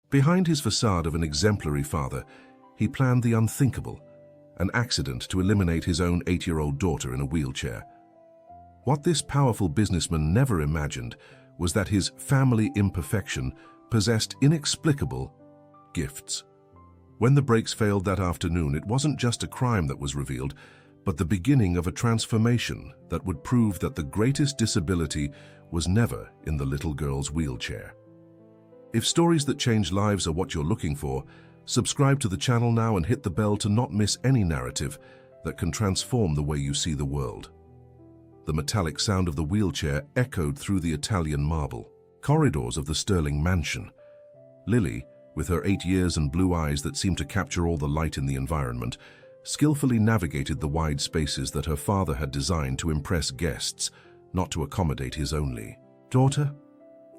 Behind his facade of an exemplary father, he planned the unthinkable, an accident to eliminate his own 8-year-old daughter in a wheelchair. What this powerful businessman never imagined was that his family imperfection possessed inexplicable gifts. When the brakes failed that afternoon, it wasn't just a crime that was revealed, but the beginning of a transformation that would prove that the greatest disability was never in the little girl's wheelchair. If stories that change lives are what you're looking for, subscribe to the channel now and hit the bell to not miss any narrative that can transform the way you see the world. The metallic sound of the wheelchair echoed through the Italian marble corridors of the Sterling mansion. Lily, with her 8 years and blue eyes that seemed to capture all the light in the environment, skillfully navigated the wide spaces that her father had designed to impress guests, not to accommodate his only daughter.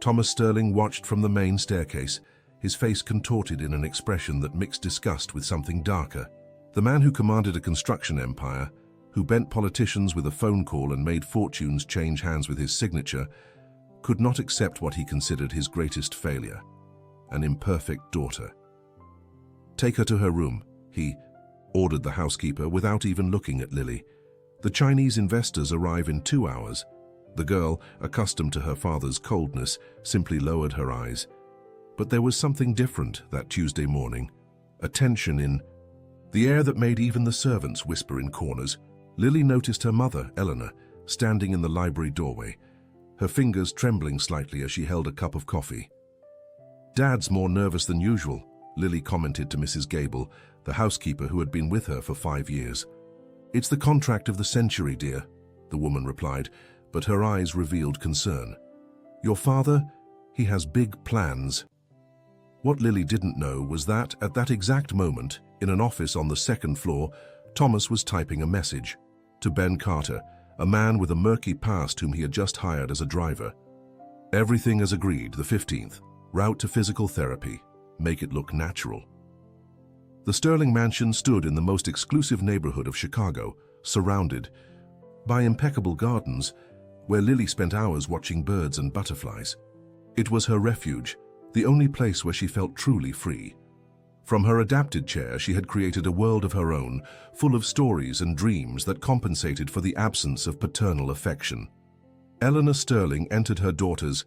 Thomas Sterling watched from the main staircase, his face contorted in an expression that mixed disgust with something darker. The man who commanded a construction empire, who bent politicians with a phone call and made fortunes change hands with his signature, could not accept what he considered his greatest failure, an imperfect daughter. "Take her to her room," he ordered the housekeeper without even looking at Lily. "The Chinese investors arrive in 2 hours." The girl, accustomed to her father's coldness, simply lowered her eyes. But there was something different that Tuesday morning, a tension in the air that made even the servants whisper in corners. Lily noticed her mother, Eleanor, standing in the library doorway, her fingers trembling slightly as she held a cup of coffee. "Dad's more nervous than usual," Lily commented to Mrs. Gable, the housekeeper who had been with her for 5 years. "It's the contract of the century, dear," the woman replied, but her eyes revealed concern. "Your father, he has big plans." What Lily didn't know was that, at that exact moment, in an office on the 2nd floor, Thomas was typing a message to Ben Carter, a man with a murky past whom he had just hired as a driver. "Everything as agreed, the 15th. Route to physical therapy. Make it look natural." The Sterling mansion stood in the most exclusive neighborhood of Chicago, surrounded by impeccable gardens, where Lily spent hours watching birds and butterflies. It was her refuge, the only place where she felt truly free. From her adapted chair, she had created a world of her own, full of stories and dreams that compensated for the absence of paternal affection. Eleanor Sterling entered her daughter's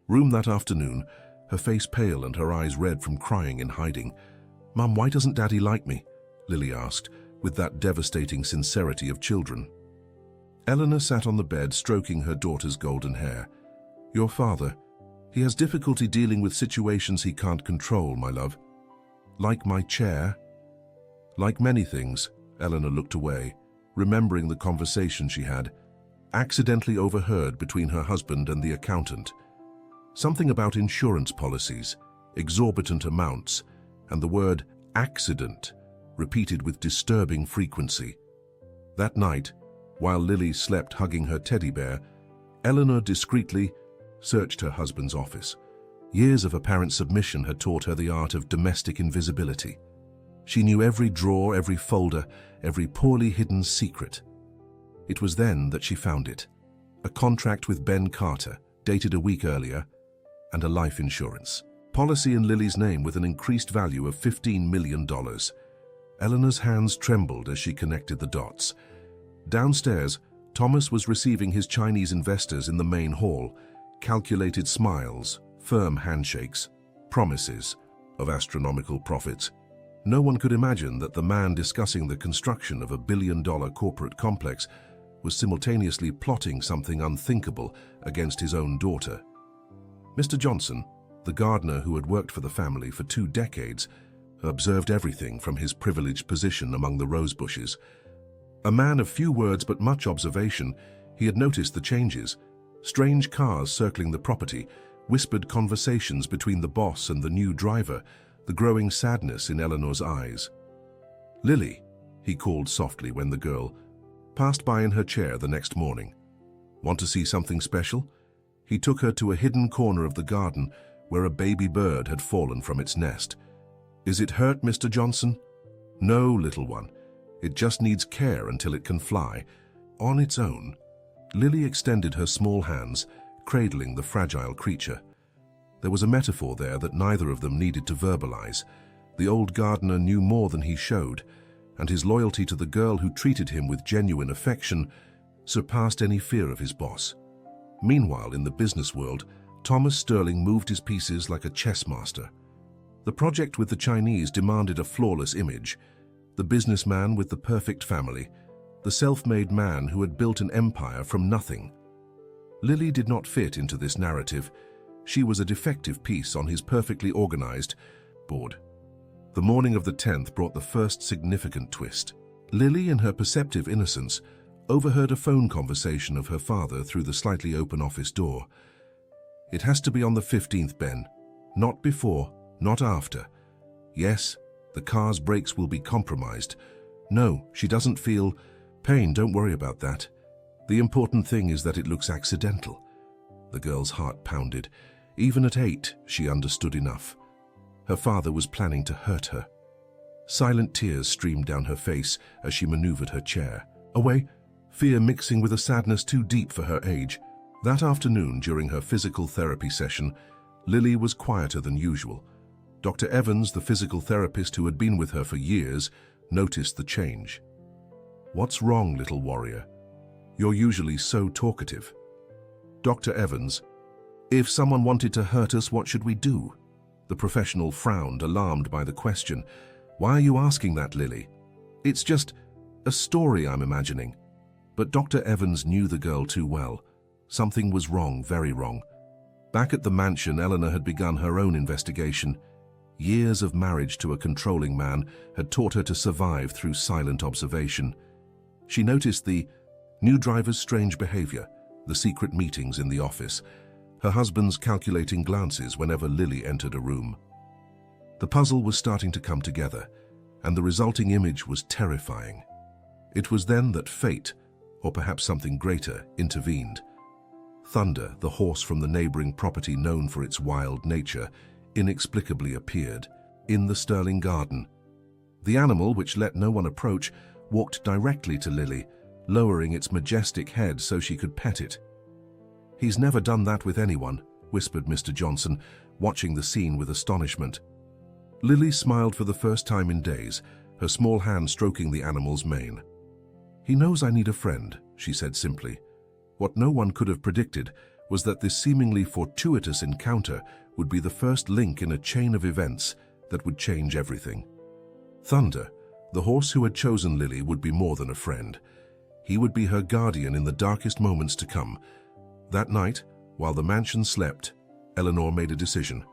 room that afternoon, her face pale and her eyes red from crying in hiding. "Mum, why doesn't Daddy like me?" Lily asked, with that devastating sincerity of children. Eleanor sat on the bed, stroking her daughter's golden hair. "Your father, he has difficulty dealing with situations he can't control, my love. Like my chair." Like many things, Eleanor looked away, remembering the conversation she had accidentally overheard between her husband and the accountant. Something about insurance policies, exorbitant amounts, and the word accident repeated with disturbing frequency. That night, while Lily slept hugging her teddy bear, Eleanor discreetly searched her husband's office. Years of apparent submission had taught her the art of domestic invisibility. She knew every drawer, every folder, every poorly hidden secret. It was then that she found it. A contract with Ben Carter, dated a week earlier, and a life insurance policy in Lily's name with an increased value of $15 million. Eleanor's hands trembled as she connected the dots. Downstairs, Thomas was receiving his Chinese investors in the main hall, calculated smiles, firm handshakes, promises of astronomical profits. No one could imagine that the man discussing the construction of a billion-dollar corporate complex was simultaneously plotting something unthinkable against his own daughter. Mr. Johnson, the gardener who had worked for the family for 2 decades, observed everything from his privileged position among the rose bushes. A man of few words but much observation, he had noticed the changes. Strange cars circling the property, whispered conversations between the boss and the new driver, the growing sadness in Eleanor's eyes. "Lily," he called softly when the girl passed by in her chair the next morning. "Want to see something special?" He took her to a hidden corner of the garden where a baby bird had fallen from its nest. "Is it hurt, Mr. Johnson?" "No, little one. It just needs care until it can fly on its own." Lily extended her small hands, cradling the fragile creature. There was a metaphor there that neither of them needed to verbalize. The old gardener knew more than he showed, and his loyalty to the girl who treated him with genuine affection surpassed any fear of his boss. Meanwhile, in the business world, Thomas Sterling moved his pieces like a chess master. The project with the Chinese demanded a flawless image, the businessman with the perfect family, the self-made man who had built an empire from nothing. Lily did not fit into this narrative. She was a defective piece on his perfectly organized board. The morning of the 10th brought the first significant twist. Lily, in her perceptive innocence, overheard a phone conversation of her father through the slightly open office door. "It has to be on the 15th, Ben. Not before, not after. Yes, the car's brakes will be compromised. No, she doesn't feel pain, don't worry about that. The important thing is that it looks accidental." The girl's heart pounded. Even at 8, she understood enough. Her father was planning to hurt her. Silent tears streamed down her face as she maneuvered her chair. Away, fear mixing with a sadness too deep for her age. That afternoon, during her physical therapy session, Lily was quieter than usual. Dr. Evans, the physical therapist who had been with her for years, noticed the change. "What's wrong, little warrior? You're usually so talkative." "Dr. Evans, if someone wanted to hurt us, what should we do?" The professional frowned, alarmed by the question. "Why are you asking that, Lily?" "It's just a story I'm imagining." But Dr. Evans knew the girl too well. Something was wrong, very wrong. Back at the mansion, Eleanor had begun her own investigation. Years of marriage to a controlling man had taught her to survive through silent observation. She noticed the new driver's strange behavior, the secret meetings in the office, her husband's calculating glances whenever Lily entered a room. The puzzle was starting to come together, and the resulting image was terrifying. It was then that fate, or perhaps something greater, intervened. Thunder, the horse from the neighboring property known for its wild nature, inexplicably appeared in the Sterling garden. The animal, which let no one approach, walked directly to Lily, lowering its majestic head so she could pet it. "He's never done that with anyone," whispered Mr. Johnson, watching the scene with astonishment. Lily smiled for the first time in days, her small hand stroking the animal's mane. "He knows I need a friend," she said simply. What no one could have predicted was that this seemingly fortuitous encounter would be the first link in a chain of events that would change everything. Thunder, the horse who had chosen Lily, would be more than a friend. He would be her guardian in the darkest moments to come. That night, while the mansion slept, Eleanor made a decision.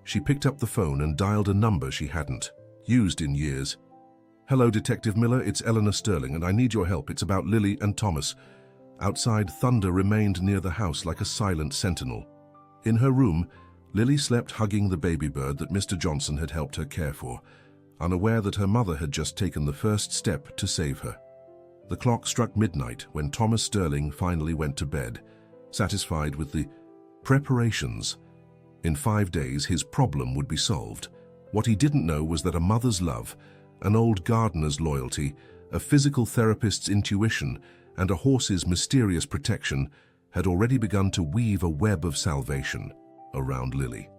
She picked up the phone and dialed a number she hadn't used in years. "Hello, Detective Miller, it's Eleanor Sterling, and I need your help. It's about Lily and Thomas." Outside, Thunder remained near the house like a silent sentinel. In her room, Lily slept hugging the baby bird that Mr. Johnson had helped her care for, unaware that her mother had just taken the first step to save her. The clock struck midnight when Thomas Sterling finally went to bed, satisfied with the preparations. In 5 days, his problem would be solved. What he didn't know was that a mother's love, an old gardener's loyalty, a physical therapist's intuition, and a horse's mysterious protection had already begun to weave a web of salvation around Lily.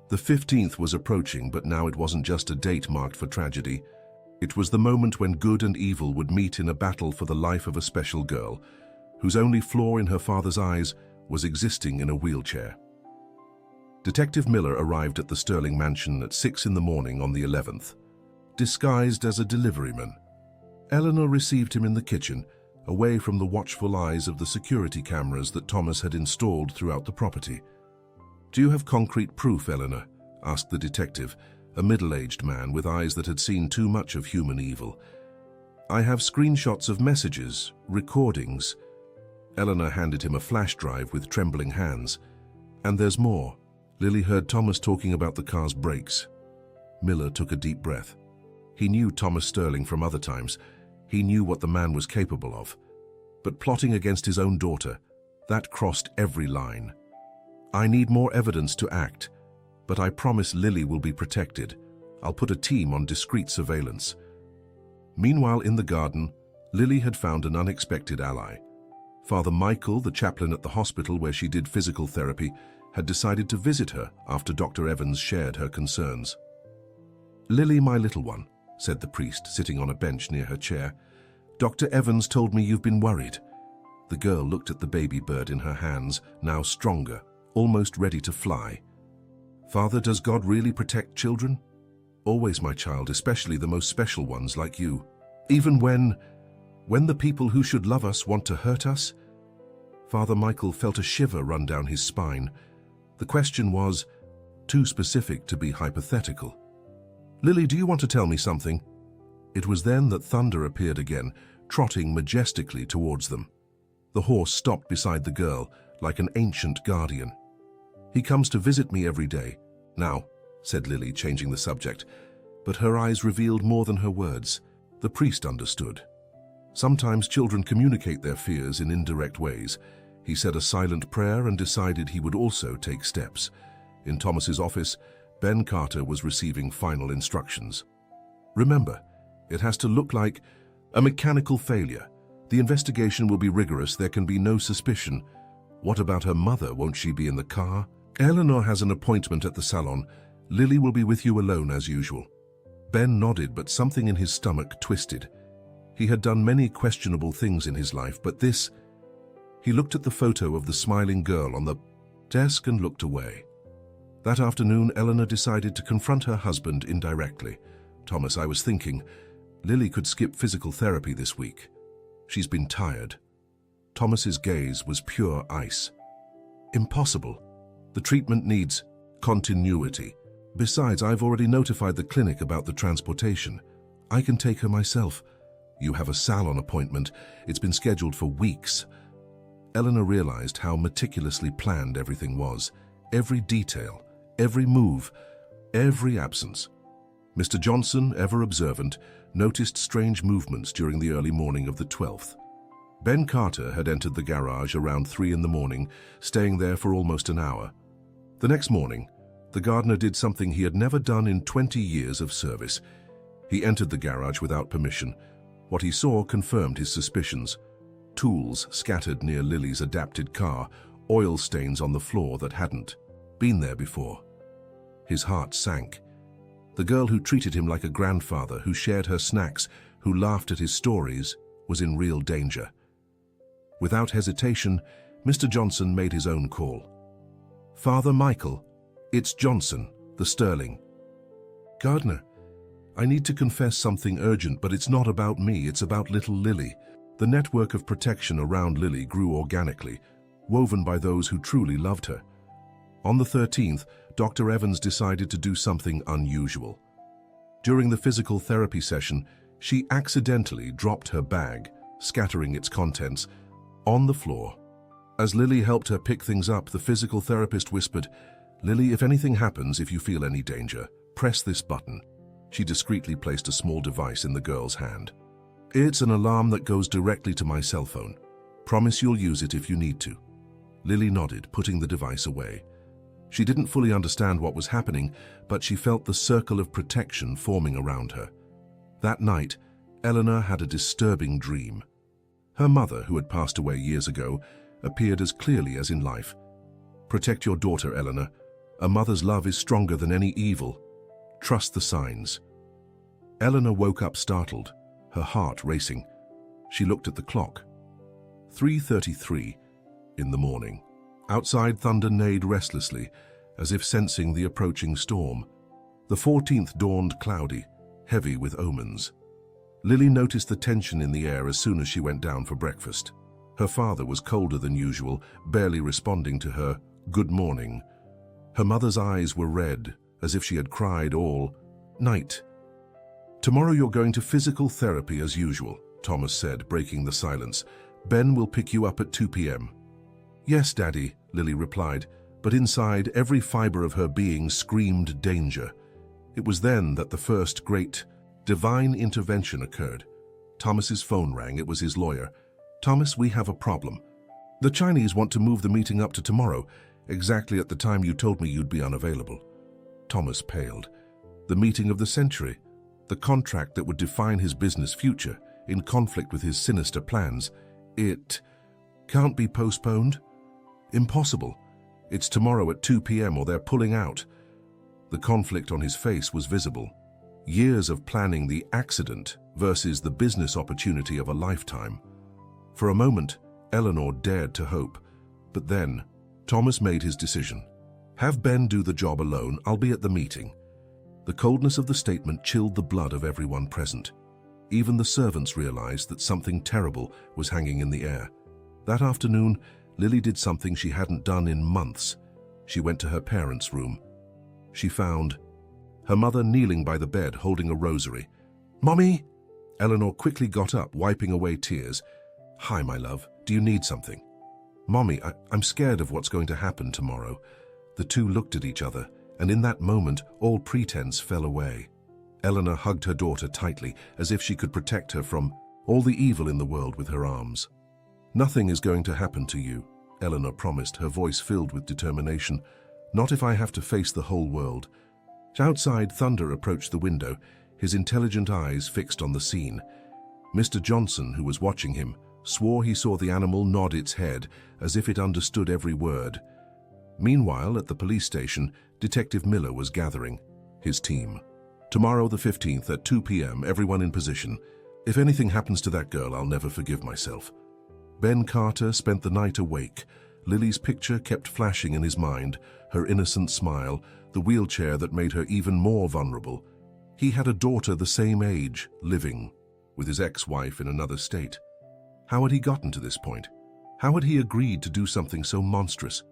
The 15th was approaching, but now it wasn't just a date marked for tragedy. It was the moment when good and evil would meet in a battle for the life of a special girl, whose only flaw in her father's eyes was existing in a wheelchair. Detective Miller arrived at the Sterling mansion at 6 in the morning on the 11th, disguised as a deliveryman. Eleanor received him in the kitchen, away from the watchful eyes of the security cameras that Thomas had installed throughout the property. "Do you have concrete proof, Eleanor?" asked the detective, a middle-aged man with eyes that had seen too much of human evil. "I have screenshots of messages, recordings." Eleanor handed him a flash drive with trembling hands. "And there's more." Lily heard Thomas talking about the car's brakes. Miller took a deep breath. He knew Thomas Sterling from other times. He knew what the man was capable of. But plotting against his own daughter, that crossed every line. "I need more evidence to act, but I promise Lily will be protected. I'll put a team on discreet surveillance." Meanwhile, in the garden, Lily had found an unexpected ally. Father Michael, the chaplain at the hospital where she did physical therapy, had decided to visit her after Dr. Evans shared her concerns. "Lily, my little one," said the priest, sitting on a bench near her chair, "Dr. Evans told me you've been worried." The girl looked at the baby bird in her hands, now stronger, almost ready to fly. "Father, does God really protect children?" "Always, my child, especially the most special ones like you. Even when the people who should love us want to hurt us?" Father Michael felt a shiver run down his spine. The question was too specific to be hypothetical. "Lily, do you want to tell me something?" It was then that Thunder appeared again, trotting majestically towards them. The horse stopped beside the girl, like an ancient guardian. "He comes to visit me every day now," said Lily, changing the subject, but her eyes revealed more than her words. The priest understood. Sometimes children communicate their fears in indirect ways. He said a silent prayer and decided he would also take steps. In Thomas's office, Ben Carter was receiving final instructions. "Remember, it has to look like a mechanical failure. The investigation will be rigorous. There can be no suspicion. What about her mother? Won't she be in the car?" "Eleanor has an appointment at the salon. Lily will be with you alone as usual." Ben nodded, but something in his stomach twisted. He had done many questionable things in his life, but this... He looked at the photo of the smiling girl on the desk and looked away. That afternoon, Eleanor decided to confront her husband indirectly. "Thomas, I was thinking, Lily could skip physical therapy this week. She's been tired." Thomas's gaze was pure ice. "Impossible. The treatment needs continuity. Besides, I've already notified the clinic about the transportation. I can take her myself." "You have a salon appointment. It's been scheduled for weeks." Eleanor realized how meticulously planned everything was. Every detail, every move, every absence. Mr. Johnson, ever observant, noticed strange movements during the early morning of the 12th. Ben Carter had entered the garage around 3 in the morning, staying there for almost an hour. The next morning, the gardener did something he had never done in 20 years of service. He entered the garage without permission. What he saw confirmed his suspicions. Tools scattered near Lily's adapted car, oil stains on the floor that hadn't been there before. His heart sank. The girl who treated him like a grandfather, who shared her snacks, who laughed at his stories, was in real danger. Without hesitation, Mr. Johnson made his own call. "Father Michael, it's Johnson, the Sterling." "Gardener, I need to confess something urgent, but it's not about me, it's about little Lily." The network of protection around Lily grew organically, woven by those who truly loved her. On the 13th, Dr. Evans decided to do something unusual. During the physical therapy session, she accidentally dropped her bag, scattering its contents, on the floor. As Lily helped her pick things up, the physical therapist whispered, "Lily, if anything happens, if you feel any danger, press this button." She discreetly placed a small device in the girl's hand. "It's an alarm that goes directly to my cell phone. Promise you'll use it if you need to." Lily nodded, putting the device away. She didn't fully understand what was happening, but she felt the circle of protection forming around her. That night, Eleanor had a disturbing dream. Her mother, who had passed away years ago, appeared as clearly as in life. "Protect your daughter, Eleanor. A mother's love is stronger than any evil. Trust the signs." Eleanor woke up startled, her heart racing. She looked at the clock. 3:33 in the morning. Outside, thunder neighed restlessly, as if sensing the approaching storm. The 14th dawned cloudy, heavy with omens. Lily noticed the tension in the air as soon as she went down for breakfast. Her father was colder than usual, barely responding to her "good morning." Her mother's eyes were red, as if she had cried all night. "Tomorrow you're going to physical therapy as usual," Thomas said, breaking the silence. "Ben will pick you up at 2 p.m. "Yes, Daddy," Lily replied, but inside every fiber of her being screamed danger. It was then that the first great, divine intervention occurred. Thomas's phone rang. It was his lawyer. "Thomas, we have a problem. The Chinese want to move the meeting up to tomorrow, exactly at the time you told me you'd be unavailable." Thomas paled. The meeting of the century, the contract that would define his business future, in conflict with his sinister plans. It can't be postponed? Impossible. It's tomorrow at 2 p.m. or they're pulling out. The conflict on his face was visible. Years of planning the accident versus the business opportunity of a lifetime. For a moment, Eleanor dared to hope, but then Thomas made his decision. Have Ben do the job alone, I'll be at the meeting. The coldness of the statement chilled the blood of everyone present. Even the servants realized that something terrible was hanging in the air. That afternoon, Lily did something she hadn't done in months. She went to her parents' room. She found her mother kneeling by the bed holding a rosary. "Mommy!" Eleanor quickly got up, wiping away tears. "Hi, my love. Do you need something?" "Mommy, I'm scared of what's going to happen tomorrow." The two looked at each other, and in that moment, all pretense fell away. Eleanor hugged her daughter tightly, as if she could protect her from all the evil in the world with her arms. "Nothing is going to happen to you," Eleanor promised, her voice filled with determination. "Not if I have to face the whole world." Outside, Thunder approached the window, his intelligent eyes fixed on the scene. Mr. Johnson, who was watching him, swore he saw the animal nod its head, as if it understood every word. Meanwhile, at the police station, Detective Miller was gathering his team. "Tomorrow the 15th at 2 p.m, everyone in position. If anything happens to that girl, I'll never forgive myself." Ben Carter spent the night awake. Lily's picture kept flashing in his mind, her innocent smile, the wheelchair that made her even more vulnerable. He had a daughter the same age, living, with his ex-wife in another state. How had he gotten to this point? How had he agreed to do something so monstrous?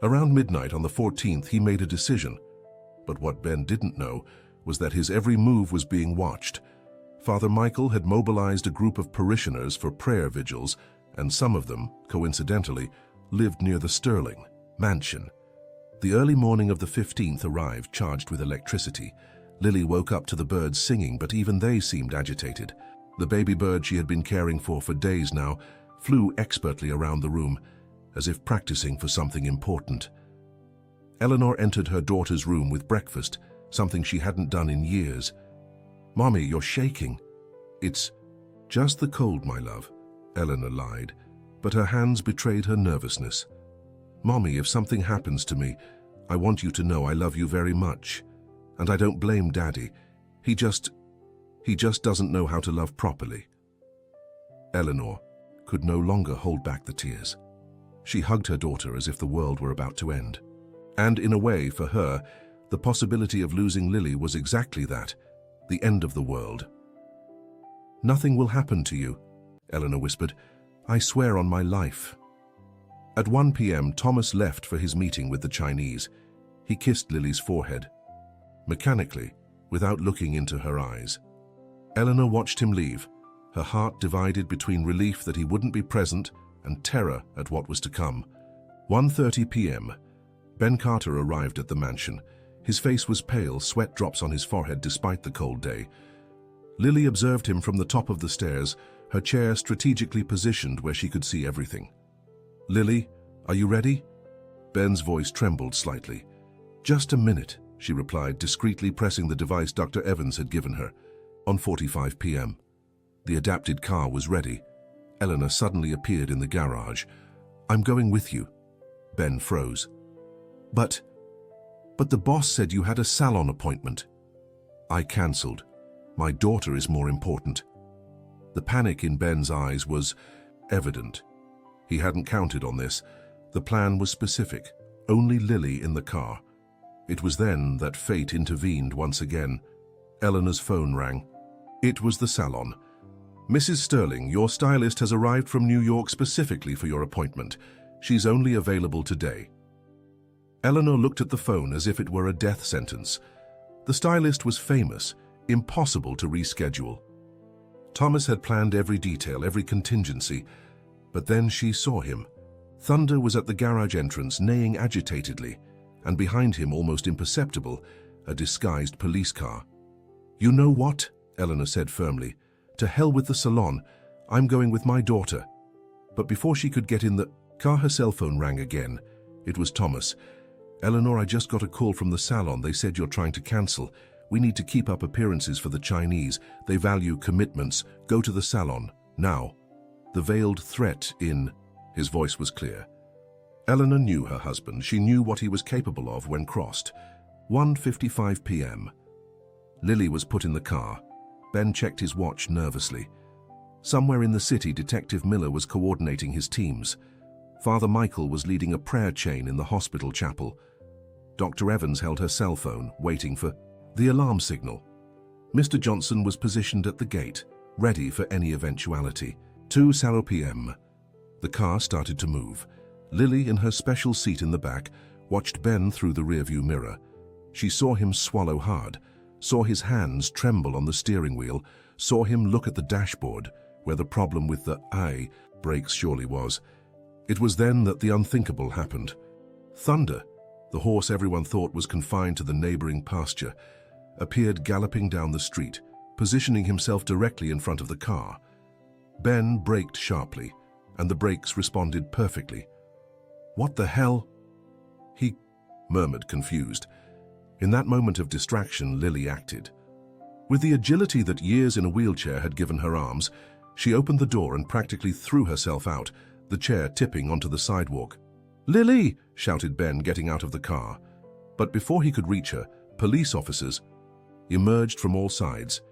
Around midnight on the 14th, he made a decision. But what Ben didn't know was that his every move was being watched. Father Michael had mobilized a group of parishioners for prayer vigils, and some of them, coincidentally, lived near the Sterling mansion. The early morning of the 15th arrived charged with electricity. Lily woke up to the birds singing, but even they seemed agitated. The baby bird she had been caring for days now flew expertly around the room, as if practicing for something important. Eleanor entered her daughter's room with breakfast, something she hadn't done in years. "Mommy, you're shaking." "It's just the cold, my love," Eleanor lied, but her hands betrayed her nervousness. "Mommy, if something happens to me, I want you to know I love you very much. And I don't blame Daddy. He just doesn't know how to love properly." Eleanor could no longer hold back the tears. She hugged her daughter as if the world were about to end. And in a way, for her, the possibility of losing Lily was exactly that, the end of the world. "Nothing will happen to you," Eleanor whispered. "I swear on my life." At 1 p.m, Thomas left for his meeting with the Chinese. He kissed Lily's forehead, mechanically, without looking into her eyes. Eleanor watched him leave, her heart divided between relief that he wouldn't be present and terror at what was to come. 1:30 p.m. Ben Carter arrived at the mansion. His face was pale, sweat drops on his forehead despite the cold day. Lily observed him from the top of the stairs, her chair strategically positioned where she could see everything. "Lily, are you ready?" Ben's voice trembled slightly. "Just a minute," she replied, discreetly pressing the device Dr. Evans had given her. On 45 p.m. The adapted car was ready. Eleanor suddenly appeared in the garage. "I'm going with you." Ben froze. But the boss said you had a salon appointment." "I cancelled. My daughter is more important." The panic in Ben's eyes was evident. He hadn't counted on this. The plan was specific, only Lily in the car. It was then that fate intervened once again. Eleanor's phone rang. It was the salon. "Mrs. Sterling, your stylist has arrived from New York specifically for your appointment. She's only available today." Eleanor looked at the phone as if it were a death sentence. The stylist was famous, impossible to reschedule. Thomas had planned every detail, every contingency, but then she saw him. Thunder was at the garage entrance, neighing agitatedly, and behind him, almost imperceptible, a disguised police car. "You know what?" Eleanor said firmly. "To hell with the salon. I'm going with my daughter." But before she could get in the car, her cell phone rang again. It was Thomas. "Eleanor, I just got a call from the salon. They said you're trying to cancel. We need to keep up appearances for the Chinese. They value commitments. Go to the salon, now." The veiled threat in his voice was clear. Eleanor knew her husband. She knew what he was capable of when crossed. 1:55 p.m. Lily was put in the car. Ben checked his watch nervously. Somewhere in the city, Detective Miller was coordinating his teams. Father Michael was leading a prayer chain in the hospital chapel. Dr. Evans held her cell phone, waiting for the alarm signal. Mr. Johnson was positioned at the gate, ready for any eventuality. 2:00 p.m. The car started to move. Lily, in her special seat in the back, watched Ben through the rearview mirror. She saw him swallow hard, saw his hands tremble on the steering wheel, saw him look at the dashboard, where the problem with the brakes surely was. It was then that the unthinkable happened. Thunder, the horse everyone thought was confined to the neighboring pasture, appeared galloping down the street, positioning himself directly in front of the car. Ben braked sharply, and the brakes responded perfectly. "What the hell?" he murmured, confused. In that moment of distraction, Lily acted. With the agility that years in a wheelchair had given her arms, she opened the door and practically threw herself out, the chair tipping onto the sidewalk. "Lily!" shouted Ben, getting out of the car. But before he could reach her, police officers emerged from all sides.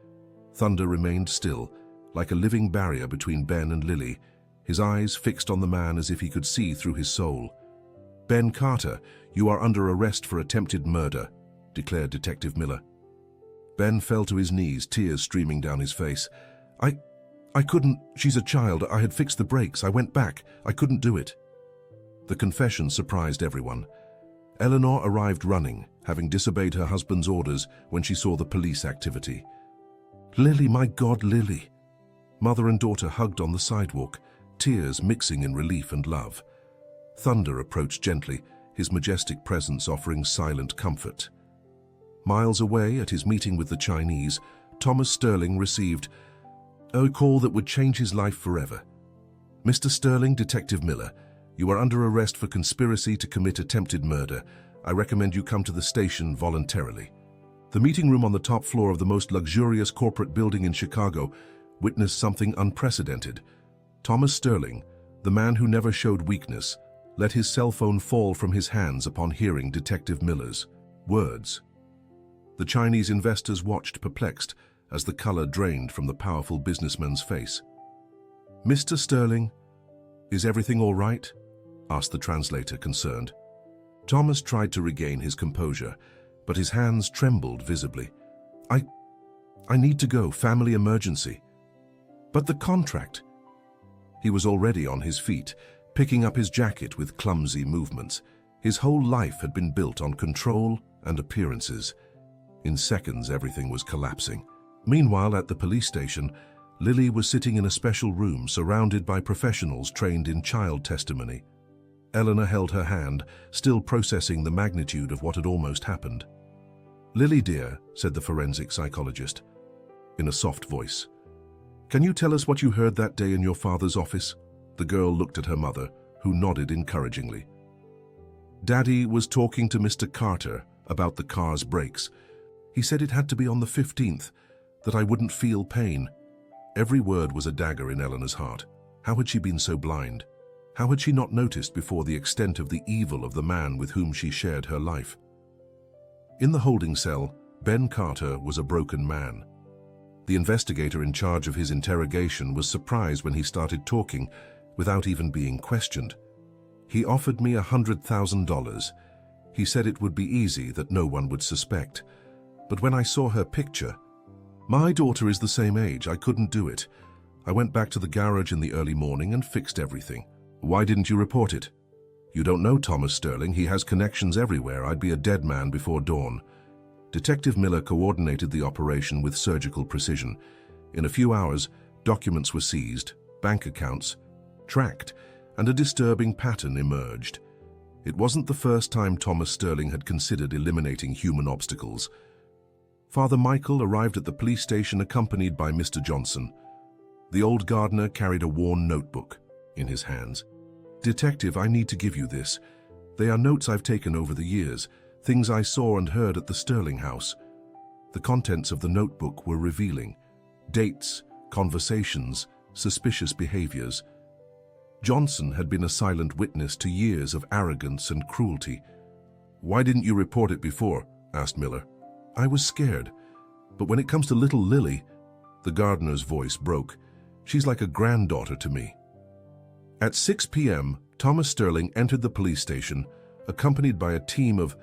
Thunder remained still, like a living barrier between Ben and Lily, his eyes fixed on the man as if he could see through his soul. "Ben Carter, you are under arrest for attempted murder," declared Detective Miller. Ben fell to his knees, tears streaming down his face. I couldn't. She's a child. I had fixed the brakes. I went back. I couldn't do it." The confession surprised everyone. Eleanor arrived running, having disobeyed her husband's orders when she saw the police activity. "Lily, my God, Lily!" Mother and daughter hugged on the sidewalk, tears mixing in relief and love. Thunder approached gently, his majestic presence offering silent comfort. Miles away, at his meeting with the Chinese, Thomas Sterling received a call that would change his life forever. "Mr. Sterling, Detective Miller, you are under arrest for conspiracy to commit attempted murder. I recommend you come to the station voluntarily." The meeting room on the top floor of the most luxurious corporate building in Chicago witnessed something unprecedented. Thomas Sterling, the man who never showed weakness, let his cell phone fall from his hands upon hearing Detective Miller's words. The Chinese investors watched perplexed as the color drained from the powerful businessman's face. "Mr. Sterling, is everything all right?" asked the translator, concerned. Thomas tried to regain his composure, but his hands trembled visibly. I need to go, family emergency." "But the contract?" He was already on his feet, picking up his jacket with clumsy movements. His whole life had been built on control and appearances. In seconds, everything was collapsing. Meanwhile, at the police station, Lily was sitting in a special room surrounded by professionals trained in child testimony. Eleanor held her hand, still processing the magnitude of what had almost happened. "Lily, dear," said the forensic psychologist, in a soft voice, "can you tell us what you heard that day in your father's office?" The girl looked at her mother, who nodded encouragingly. "Daddy was talking to Mr. Carter about the car's brakes. He said it had to be on the 15th, that I wouldn't feel pain." Every word was a dagger in Eleanor's heart. How had she been so blind? How had she not noticed before the extent of the evil of the man with whom she shared her life? In the holding cell, Ben Carter was a broken man. The investigator in charge of his interrogation was surprised when he started talking without even being questioned. "He offered me $100,000. He said it would be easy, that no one would suspect. But when I saw her picture, my daughter is the same age, I couldn't do it. I went back to the garage in the early morning and fixed everything." "Why didn't you report it?" "You don't know Thomas Sterling. He has connections everywhere. I'd be a dead man before dawn." Detective Miller coordinated the operation with surgical precision. In a few hours, documents were seized, bank accounts tracked, and a disturbing pattern emerged. It wasn't the first time Thomas Sterling had considered eliminating human obstacles. Father Michael arrived at the police station accompanied by Mr. Johnson. The old gardener carried a worn notebook in his hands. "Detective, I need to give you this. They are notes I've taken over the years, things I saw and heard at the Sterling house." The contents of the notebook were revealing. Dates, conversations, suspicious behaviors. Johnson had been a silent witness to years of arrogance and cruelty. "Why didn't you report it before?" asked Miller. "I was scared. But when it comes to little Lily," the gardener's voice broke, "she's like a granddaughter to me." At 6 p.m., Thomas Sterling entered the police station, accompanied by a team of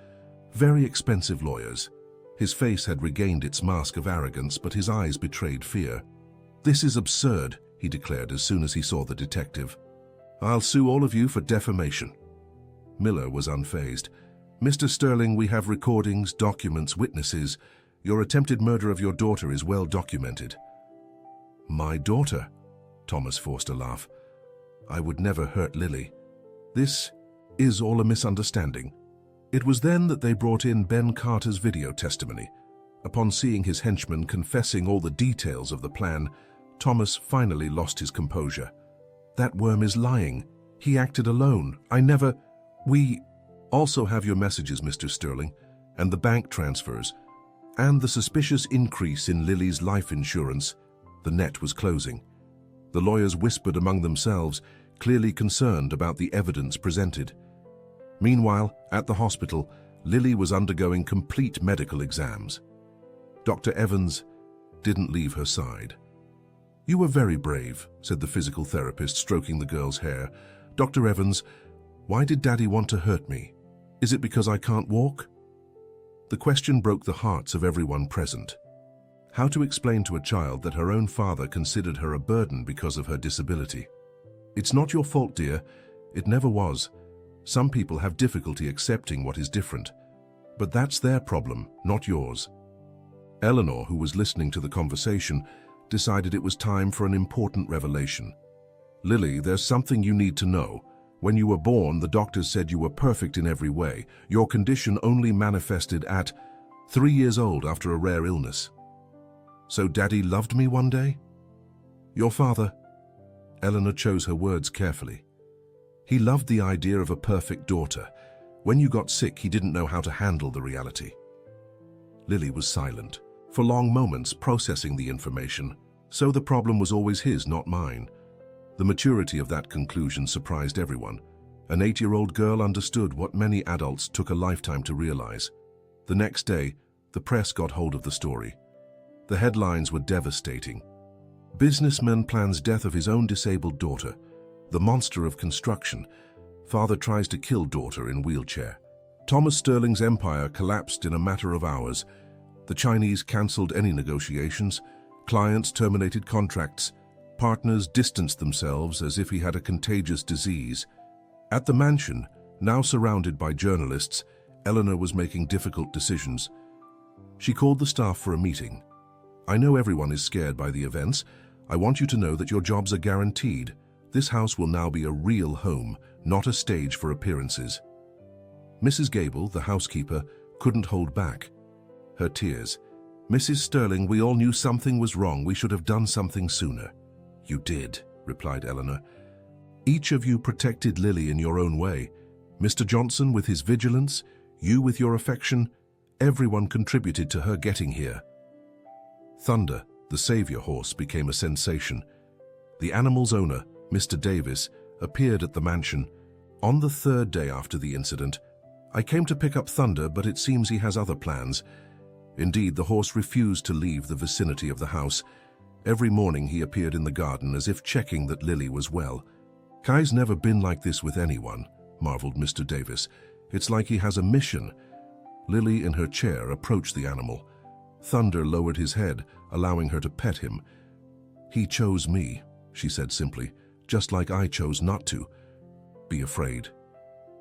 very expensive lawyers. His face had regained its mask of arrogance, but his eyes betrayed fear. "This is absurd," he declared as soon as he saw the detective. "I'll sue all of you for defamation." Miller was unfazed. "Mr. Sterling, we have recordings, documents, witnesses. Your attempted murder of your daughter is well documented." "My daughter?" Thomas forced a laugh. "I would never hurt Lily. This is all a misunderstanding." It was then that they brought in Ben Carter's video testimony. Upon seeing his henchman confessing all the details of the plan, Thomas finally lost his composure. "That worm is lying. He acted alone. We also have your messages, Mr. Sterling, and the bank transfers, and the suspicious increase in Lily's life insurance." The net was closing. The lawyers whispered among themselves, clearly concerned about the evidence presented. Meanwhile, at the hospital, Lily was undergoing complete medical exams. Dr. Evans didn't leave her side. "You were very brave," said the physical therapist, stroking the girl's hair. "Dr. Evans, why did Daddy want to hurt me? Is it because I can't walk?" The question broke the hearts of everyone present. How to explain to a child that her own father considered her a burden because of her disability? "It's not your fault, dear. It never was. Some people have difficulty accepting what is different. But that's their problem, not yours." Eleanor, who was listening to the conversation, decided it was time for an important revelation. "Lily, there's something you need to know. When you were born, the doctors said you were perfect in every way. Your condition only manifested at 3 years old after a rare illness. So Daddy loved me one day?" "Your father," Eleanor chose her words carefully, "he loved the idea of a perfect daughter. When you got sick, he didn't know how to handle the reality." Lily was silent, for long moments processing the information. So the problem was always his, not mine. The maturity of that conclusion surprised everyone. An 8-year-old girl understood what many adults took a lifetime to realize. The next day, the press got hold of the story. The headlines were devastating. "Businessman plans death of his own disabled daughter. The monster of construction. Father tries to kill daughter in wheelchair." Thomas Sterling's empire collapsed in a matter of hours. The Chinese cancelled any negotiations. Clients terminated contracts. Partners distanced themselves as if he had a contagious disease. At the mansion, now surrounded by journalists, Eleanor was making difficult decisions. She called the staff for a meeting. "I know everyone is scared by the events. I want you to know that your jobs are guaranteed. This house will now be a real home, not a stage for appearances." Mrs. Gable, the housekeeper, couldn't hold back. Her tears. "Mrs. Sterling, we all knew something was wrong. We should have done something sooner." "You did," replied Eleanor. "Each of you protected Lily in your own way. Mr. Johnson with his vigilance, you with your affection. Everyone contributed to her getting here." Thunder, the savior horse, became a sensation. The animal's owner, Mr. Davis, appeared at the mansion. On the 3rd day after the incident, "I came to pick up Thunder, but it seems he has other plans." Indeed, the horse refused to leave the vicinity of the house. Every morning he appeared in the garden as if checking that Lily was well. "Kai's never been like this with anyone," marveled Mr. Davis. "It's like he has a mission." Lily, in her chair, approached the animal. Thunder lowered his head, allowing her to pet him. "He chose me," she said simply, "just like I chose not to. Be afraid."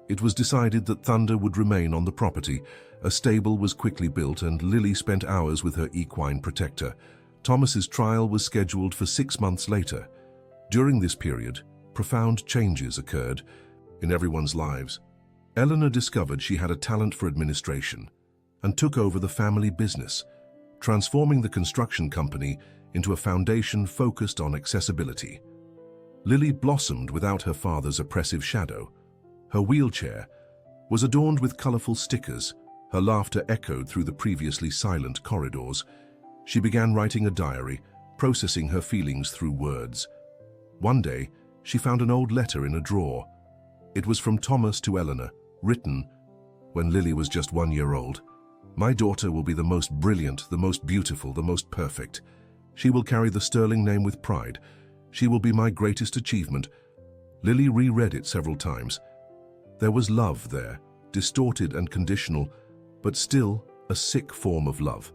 It was decided that Thunder would remain on the property. A stable was quickly built, and Lily spent hours with her equine protector. Thomas's trial was scheduled for 6 months later. During this period, profound changes occurred in everyone's lives. Eleanor discovered she had a talent for administration and took over the family business, transforming the construction company into a foundation focused on accessibility. Lily blossomed without her father's oppressive shadow. Her wheelchair was adorned with colorful stickers. Her laughter echoed through the previously silent corridors. She began writing a diary, processing her feelings through words. One day, She found an old letter in a drawer. It was from Thomas to Eleanor, written when Lily was just 1 year old. My daughter will be the most brilliant, the most beautiful, the most perfect. She will carry the Sterling name with pride. She will be my greatest achievement. Lily reread it several times. There was love there, distorted and conditional, but still a sick form of love.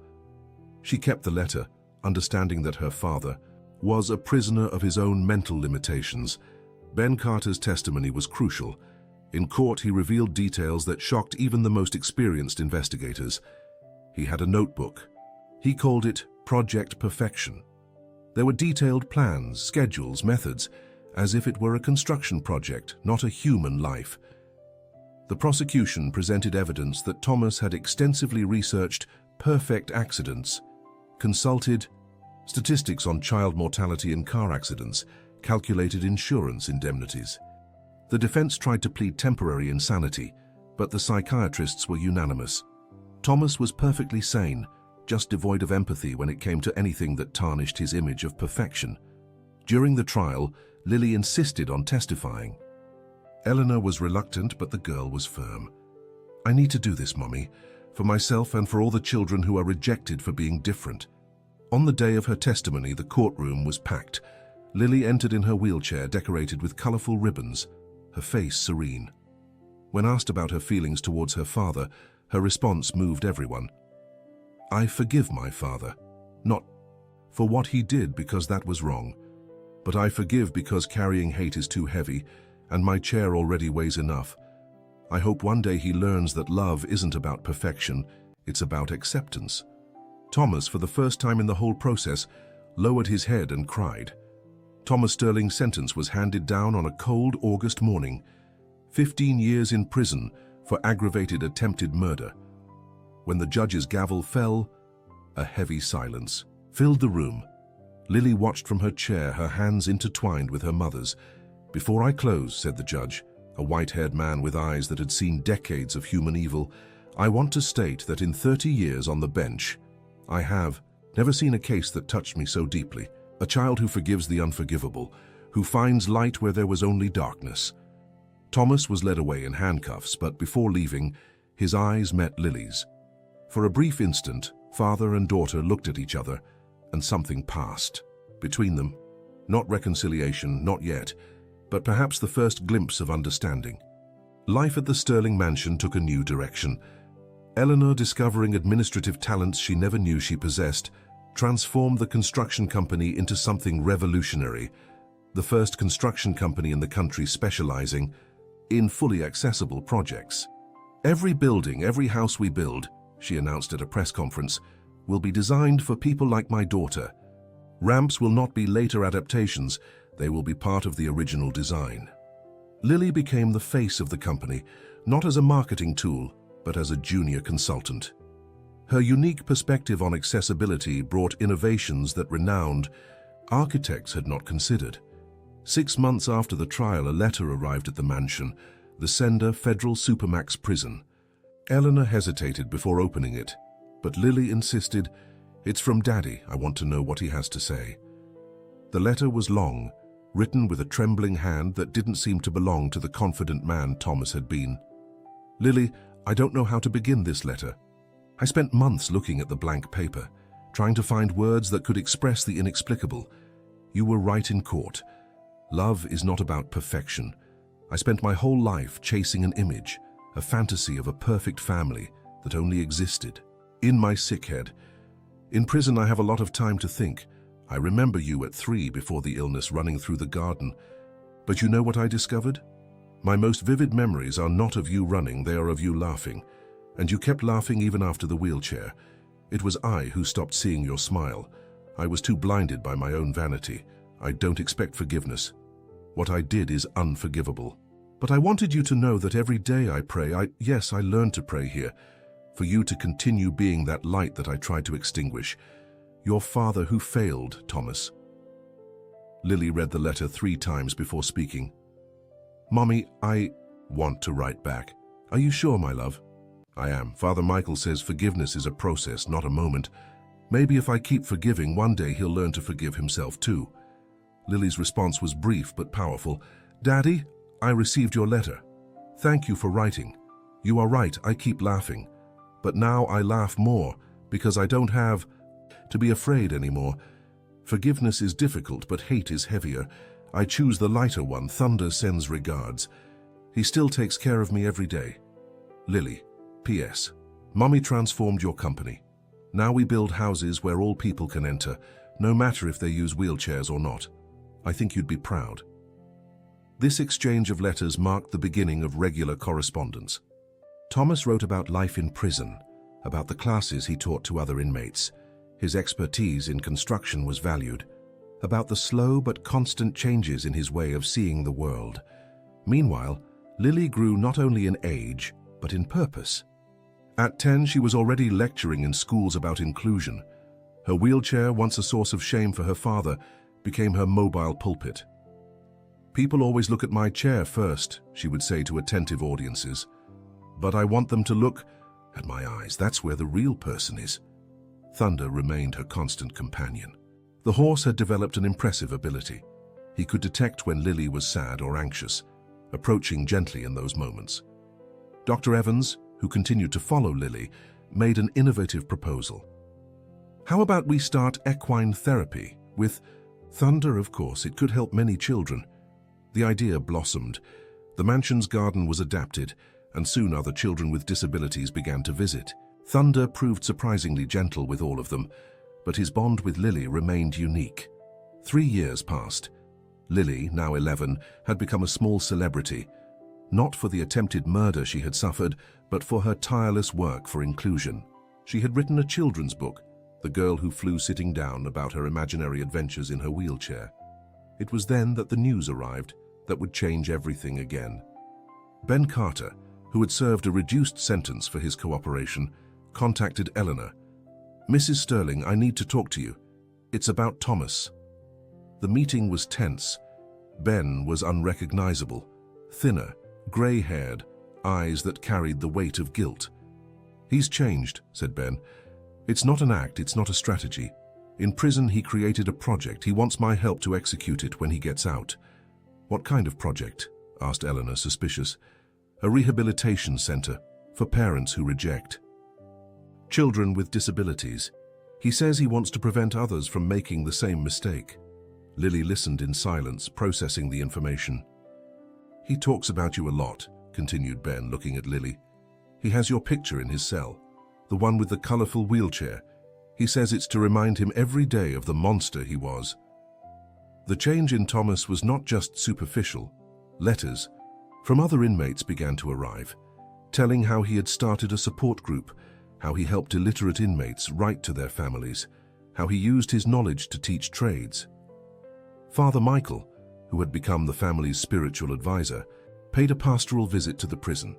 She kept the letter, understanding that her father was a prisoner of his own mental limitations. Ben Carter's testimony was crucial. In court, he revealed details that shocked even the most experienced investigators. He had a notebook. He called it Project Perfection. There were detailed plans, schedules, methods, as if it were a construction project, not a human life. The prosecution presented evidence that Thomas had extensively researched perfect accidents, consulted statistics on child mortality in car accidents, calculated insurance indemnities. The defense tried to plead temporary insanity, but the psychiatrists were unanimous. Thomas was perfectly sane, just devoid of empathy when it came to anything that tarnished his image of perfection. During the trial, Lily insisted on testifying. Eleanor was reluctant, but the girl was firm. I need to do this, Mommy, for myself and for all the children who are rejected for being different. On the day of her testimony, the courtroom was packed. Lily entered in her wheelchair decorated with colorful ribbons, her face serene. When asked about her feelings towards her father, her response moved everyone. I forgive my father, not for what he did because that was wrong, but I forgive because carrying hate is too heavy and my chair already weighs enough. I hope one day he learns that love isn't about perfection, it's about acceptance. Thomas, for the first time in the whole process, lowered his head and cried. Thomas Sterling's sentence was handed down on a cold August morning. 15 years in prison for aggravated attempted murder. When the judge's gavel fell, a heavy silence filled the room. Lily watched from her chair, her hands intertwined with her mother's. Before I close, said the judge, a white-haired man with eyes that had seen decades of human evil, I want to state that in 30 years on the bench, I have never seen a case that touched me so deeply. A child who forgives the unforgivable, who finds light where there was only darkness. Thomas was led away in handcuffs, but before leaving, his eyes met Lily's. For a brief instant, father and daughter looked at each other, and something passed between them. Not reconciliation, not yet, but perhaps the first glimpse of understanding. Life at the Sterling mansion took a new direction. Eleanor, discovering administrative talents she never knew she possessed, transformed the construction company into something revolutionary, the first construction company in the country specializing in fully accessible projects. Every building, every house we build, she announced at a press conference, will be designed for people like my daughter. Ramps will not be later adaptations, they will be part of the original design. Lily became the face of the company, not as a marketing tool, but as a junior consultant. Her unique perspective on accessibility brought innovations that renowned architects had not considered. 6 months after the trial, a letter arrived at the mansion, the sender Federal Supermax Prison. Eleanor hesitated before opening it, but Lily insisted, "It's from Daddy, I want to know what he has to say." The letter was long, written with a trembling hand that didn't seem to belong to the confident man Thomas had been. "Lily, I don't know how to begin this letter. I spent months looking at the blank paper, trying to find words that could express the inexplicable. You were right in court. Love is not about perfection. I spent my whole life chasing an image, a fantasy of a perfect family that only existed. In my sick head. In prison I have a lot of time to think. I remember you at 3 before the illness running through the garden. But you know what I discovered? My most vivid memories are not of you running, they are of you laughing. And you kept laughing even after the wheelchair. It was I who stopped seeing your smile. I was too blinded by my own vanity. I don't expect forgiveness. What I did is unforgivable. But I wanted you to know that every day I pray, I learned to pray here, for you to continue being that light that I tried to extinguish. Your father who failed, Thomas." Lily read the letter 3 times before speaking. "Mommy, I want to write back. Are you sure, my love?" "I am. Father Michael says forgiveness is a process, not a moment. Maybe if I keep forgiving, one day he'll learn to forgive himself too." Lily's response was brief but powerful. "Daddy, I received your letter. Thank you for writing. You are right, I keep laughing. But now I laugh more because I don't have to be afraid anymore. Forgiveness is difficult, but hate is heavier. I choose the lighter one. Thunder sends regards. He still takes care of me every day. Lily, P.S. Mommy transformed your company. Now we build houses where all people can enter, no matter if they use wheelchairs or not. I think you'd be proud." This exchange of letters marked the beginning of regular correspondence. Thomas wrote about life in prison, about the classes he taught to other inmates. His expertise in construction was valued, about the slow but constant changes in his way of seeing the world. Meanwhile, Lily grew not only in age, but in purpose. At 10, she was already lecturing in schools about inclusion. Her wheelchair, once a source of shame for her father, became her mobile pulpit. "People always look at my chair first," she would say to attentive audiences. "But I want them to look at my eyes. That's where the real person is." Thunder remained her constant companion. The horse had developed an impressive ability. He could detect when Lily was sad or anxious, approaching gently in those moments. Dr. Evans, who continued to follow Lily, made an innovative proposal. "How about we start equine therapy? With Thunder, of course, it could help many children." The idea blossomed. The mansion's garden was adapted, and soon other children with disabilities began to visit. Thunder proved surprisingly gentle with all of them, but his bond with Lily remained unique. 3 years passed. Lily, now 11, had become a small celebrity, not for the attempted murder she had suffered, but for her tireless work for inclusion. She had written a children's book, The Girl Who Flew Sitting Down, about her imaginary adventures in her wheelchair. It was then that the news arrived that would change everything again. Ben Carter, who had served a reduced sentence for his cooperation, contacted Eleanor. "Mrs. Sterling, I need to talk to you. It's about Thomas." The meeting was tense. Ben was unrecognizable, thinner, gray-haired, eyes that carried the weight of guilt. "He's changed," said Ben. "It's not an act, it's not a strategy. In prison, he created a project. He wants my help to execute it when he gets out." "What kind of project?" asked Eleanor, suspicious. "A rehabilitation center for parents who reject children with disabilities. He says he wants to prevent others from making the same mistake." Lily listened in silence, processing the information. "He talks about you a lot," continued Ben, looking at Lily. "He has your picture in his cell, the one with the colorful wheelchair. He says it's to remind him every day of the monster he was." The change in Thomas was not just superficial. Letters from other inmates began to arrive, telling how he had started a support group, how he helped illiterate inmates write to their families, how he used his knowledge to teach trades. Father Michael, who had become the family's spiritual advisor, paid a pastoral visit to the prison.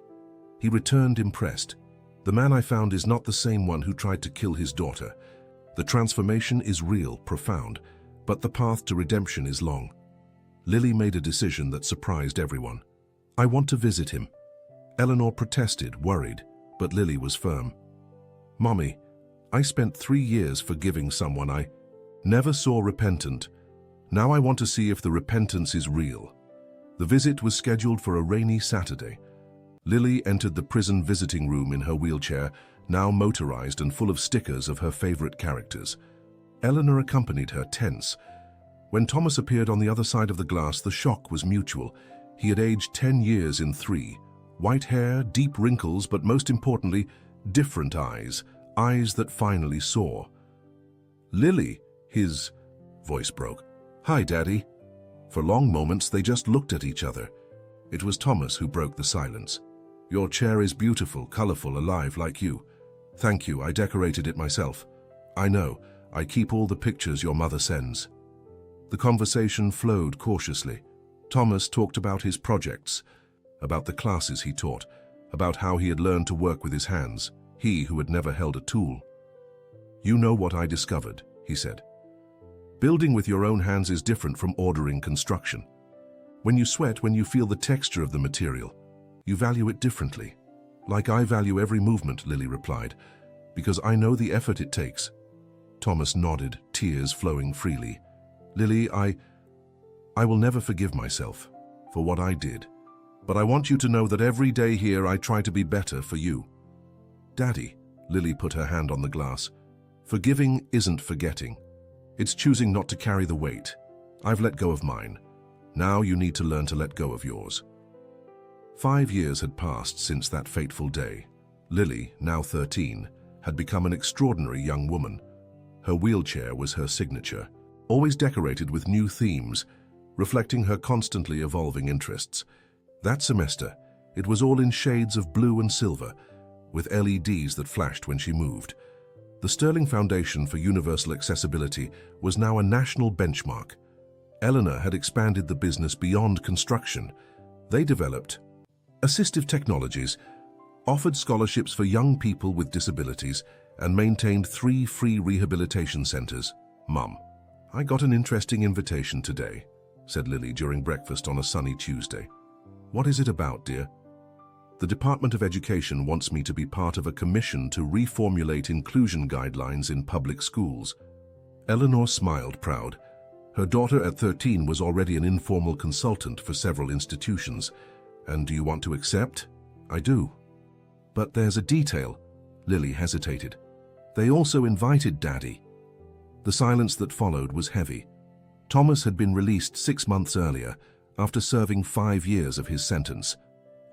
He returned impressed. "The man I found is not the same one who tried to kill his daughter. The transformation is real, profound, but the path to redemption is long." Lily made a decision that surprised everyone. "I want to visit him." Eleanor protested, worried, but Lily was firm. "Mommy, I spent 3 years forgiving someone I never saw repentant. Now I want to see if the repentance is real." The visit was scheduled for a rainy Saturday. Lily entered the prison visiting room in her wheelchair, now motorized and full of stickers of her favorite characters. Eleanor accompanied her, tense. When Thomas appeared on the other side of the glass, the shock was mutual. He had aged 10 years in 3. White hair, deep wrinkles, but most importantly, different eyes, eyes that finally saw. "Lily," his voice broke. "Hi, Daddy." For long moments, they just looked at each other. It was Thomas who broke the silence. "Your chair is beautiful, colorful, alive like you. Thank you, I decorated it myself. I know, I keep all the pictures your mother sends." The conversation flowed cautiously. Thomas talked about his projects, about the classes he taught, about how he had learned to work with his hands, he who had never held a tool. "You know what I discovered," he said. "Building with your own hands is different from ordering construction. When you sweat, when you feel the texture of the material, you value it differently." "Like I value every movement," Lily replied, "because I know the effort it takes." Thomas nodded, tears flowing freely. "Lily, I will never forgive myself for what I did, but I want you to know that every day here I try to be better for you. Daddy, Lily put her hand on the glass. Forgiving isn't forgetting. It's choosing not to carry the weight. I've let go of mine. Now you need to learn to let go of yours. 5 years had passed since that fateful day. Lily, now 13, had become an extraordinary young woman. Her wheelchair was her signature, always decorated with new themes, reflecting her constantly evolving interests. That semester, it was all in shades of blue and silver, with LEDs that flashed when she moved. The Sterling Foundation for Universal Accessibility was now a national benchmark. Eleanor had expanded the business beyond construction. They developed assistive technologies, offered scholarships for young people with disabilities, and maintained 3 free rehabilitation centers. "Mum, I got an interesting invitation today," said Lily during breakfast on a sunny Tuesday. "What is it about, dear?" "The Department of Education wants me to be part of a commission to reformulate inclusion guidelines in public schools." Eleanor smiled proud. Her daughter at 13 was already an informal consultant for several institutions. "And do you want to accept?" "I do." "But there's a detail." Lily hesitated. "They also invited Daddy." The silence that followed was heavy. Thomas had been released 6 months earlier, after serving 5 years of his sentence,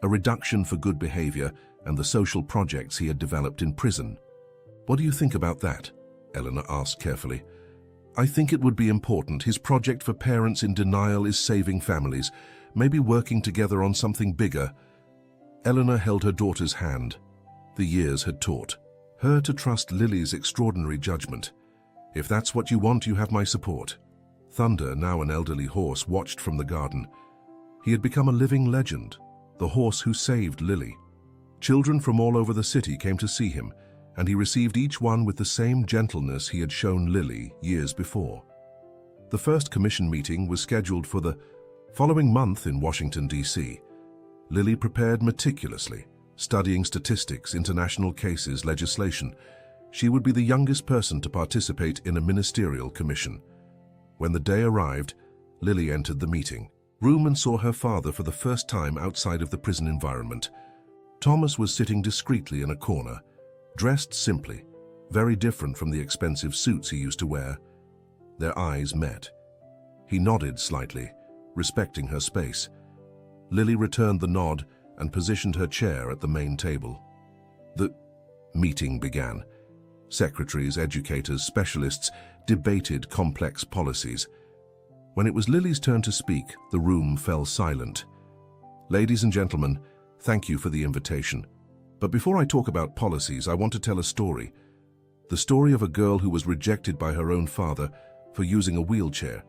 a reduction for good behavior and the social projects he had developed in prison. "What do you think about that?" Eleanor asked carefully. "I think it would be important. His project for parents in denial is saving families, maybe working together on something bigger." Eleanor held her daughter's hand. The years had taught her to trust Lily's extraordinary judgment. "If that's what you want, you have my support." Thunder, now an elderly horse, watched from the garden. He had become a living legend, the horse who saved Lily. Children from all over the city came to see him, and he received each one with the same gentleness he had shown Lily years before. The first commission meeting was scheduled for the following month in Washington, D.C. Lily prepared meticulously, studying statistics, international cases, legislation. She would be the youngest person to participate in a ministerial commission. When the day arrived, Lily entered the meeting room and saw her father for the first time outside of the prison environment. Thomas was sitting discreetly in a corner, dressed simply, very different from the expensive suits he used to wear. Their eyes met. He nodded slightly, respecting her space. Lily returned the nod and positioned her chair at the main table. The meeting began. Secretaries, educators, specialists debated complex policies. When it was Lily's turn to speak, the room fell silent. "Ladies and gentlemen, thank you for the invitation. But before I talk about policies, I want to tell a story. The story of a girl who was rejected by her own father for using a wheelchair.